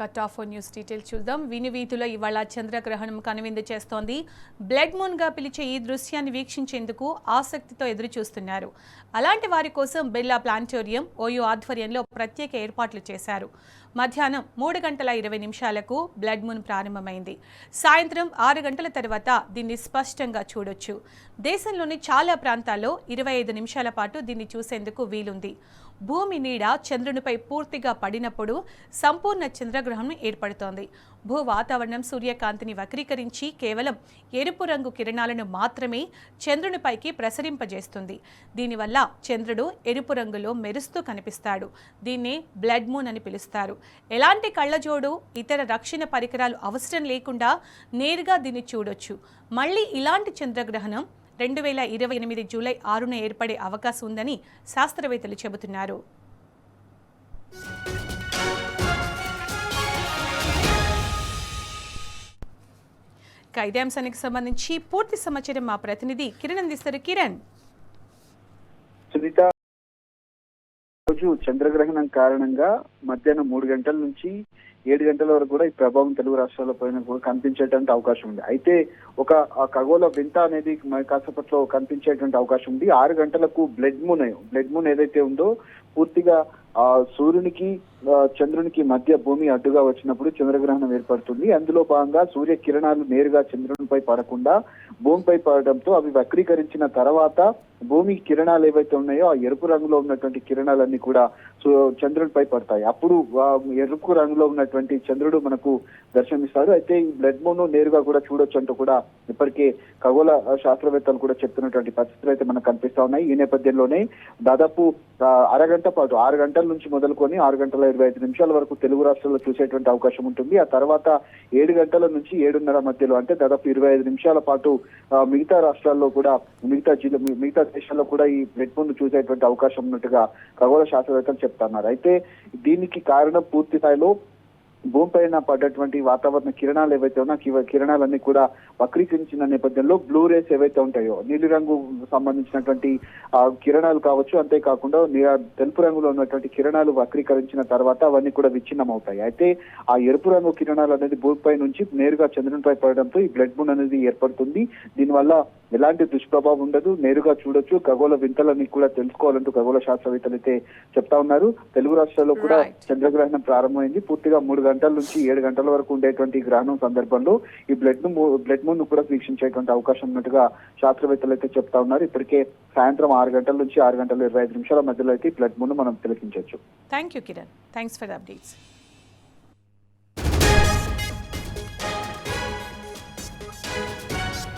Cut off news details చూద్దాం. వినువీధిలో ఇవాళ చంద్రగ్రహణం కనువిందు చేస్తోంది. బ్లడ్ మూన్ గా పిలిచే ఈ దృశ్యాన్ని వీక్షించేందుకు ఆసక్తితో ఎదురు చూస్తున్నారు. అలాంటి వారి కోసం బిర్లా ప్లానిటోరియం ఓయూ ఆధ్వర్యంలో ప్రత్యేక ఏర్పాట్లు చేశారు. మధ్యాహ్నం 3:20 బ్లడ్ మూన్ ప్రారంభమైంది. సాయంత్రం 6 గంటల తర్వాత దీన్ని స్పష్టంగా చూడొచ్చు. దేశంలోని చాలా ప్రాంతాల్లో 25 నిమిషాల పాటు దీన్ని చూసేందుకు వీలుంది. భూమి నీడ చంద్రునిపై పూర్తిగా పడినప్పుడు సంపూర్ణ చంద్రగ్రహణం ఏర్పడుతోంది. భూ వాతావరణం సూర్యకాంతిని వక్రీకరించి కేవలం ఎరుపు రంగు కిరణాలను మాత్రమే చంద్రునిపైకి ప్రసరింపజేస్తుంది. దీనివల్ల చంద్రుడు ఎరుపు రంగులో మెరుస్తూ కనిపిస్తాడు. దీన్నే బ్లడ్ మూన్ అని పిలుస్తారు. ఎలాంటి కళ్ళజోడు, ఇతర రక్షణ పరికరాలు అవసరం లేకుండా నేరుగా దీన్ని చూడొచ్చు. మళ్ళీ ఇలాంటి చంద్రగ్రహణం 2028 జూలై 6న ఏర్పడే అవకాశం ఉందని శాస్త్రవేత్తలు చెబుతున్నారు. ఇదే అంశానికి సంబంధించి పూర్తి సమాచారం మా ప్రతినిధి కిరణ్ అందిస్తారు. కిరణ్, రోజు చంద్రగ్రహణం కారణంగా మధ్యాహ్నం 3 గంటల నుంచి 7 గంటల వరకు కూడా ఈ ప్రభావం తెలుగు రాష్ట్రాల పైన కూడా కనిపించేటువంటి అవకాశం ఉంది. అయితే ఒక ఖగోళ వింత అనేది కాసేపట్లో కనిపించేటువంటి అవకాశం ఉంది. 6 గంటలకు బ్లడ్ మూన్ ఏదైతే ఉందో పూర్తిగా సూర్యునికి చంద్రునికి మధ్య భూమి అడ్డుగా వచ్చినప్పుడు చంద్రగ్రహణం ఏర్పడుతుంది. అందులో భాగంగా సూర్య కిరణాలు నేరుగా చంద్రునిపై పడకుండా భూమిపై పడడంతో అవి వక్రీకరించిన తర్వాత భూమి కిరణాలు ఏవైతే ఉన్నాయో ఆ ఎరుపు రంగులో ఉన్నటువంటి కిరణాలన్నీ కూడా చంద్రునిపై పడతాయి. అప్పుడు ఎరుపు రంగులో ఉన్నటువంటి చంద్రుడు మనకు దర్శనమిస్తాడు. అయితే ఈ బ్లడ్ మూన్ నేరుగా కూడా చూడొచ్చు అంటూ కూడా ఇప్పటికే ఖగోళ శాస్త్రవేత్తలు కూడా చెప్తున్నటువంటి పరిస్థితులు అయితే మనకు కనిపిస్తా ఉన్నాయి. ఈ నేపథ్యంలోనే దాదాపు అరగంట పాటు 6 గంటల నుంచి మొదలుకొని 6:25 వరకు తెలుగు రాష్ట్రాల్లో చూసేటువంటి అవకాశం ఉంటుంది. ఆ తర్వాత 7 గంటల నుంచి 7:30 మధ్యలో అంటే దాదాపు 25 నిమిషాల పాటు మిగతా రాష్ట్రాల్లో కూడా మిగతా దేశాల్లో కూడా ఈ బ్లడ్ మూన్ చూసేటువంటి అవకాశం ఉన్నట్టుగా ఖగోళ శాస్త్రవేత్తలు చెప్తున్నారు. అయితే దీనికి కారణం పూర్తి స్థాయిలో భూమిపైన పడ్డటువంటి వాతావరణ కిరణాలు ఏవైతే ఉన్నా కిరణాలన్నీ కూడా వక్రీకరించిన నేపథ్యంలో బ్లూ రేస్ ఏవైతే ఉంటాయో నీలి రంగు సంబంధించినటువంటి కిరణాలు కావచ్చు, అంతేకాకుండా తెలుపు రంగులో ఉన్నటువంటి కిరణాలు వక్రీకరించిన తర్వాత అవన్నీ కూడా విచ్ఛిన్నం అవుతాయి. అయితే ఆ ఎరుపు రంగు కిరణాలు అనేది భూమిపై నుంచి నేరుగా చంద్రునిపై పడడంతో ఈ బ్లడ్ మూన్ అనేది ఏర్పడుతుంది. దీనివల్ల ఎలాంటి దుష్ప్రభావం ఉండదు, నేరుగా చూడొచ్చు. ఖగోళ వింతలన్నీ కూడా తెలుసుకోవాలంటూ ఖగోళ శాస్త్రవేత్తలు అయితే చెప్తా ఉన్నారు. తెలుగు రాష్ట్రాల్లో కూడా చంద్రగ్రహణం ప్రారంభమైంది. పూర్తిగా 3 గంటల నుంచి 7 గంటల వరకు ఉండేటువంటి గ్రహణం సందర్భంలో ఈ బ్లడ్ మూన్ ను కూడా వీక్షించేటువంటి అవకాశం ఉన్నట్టుగా శాస్త్రవేత్తలు అయితే చెప్తా ఉన్నారు. ఇప్పటికే సాయంత్రం 6 గంటల నుంచి 6:25 మధ్యలో అయితే ఈ బ్లడ్ మూన్ మనం తిలకించవచ్చు. Thank you Kiran. Thanks for the updates.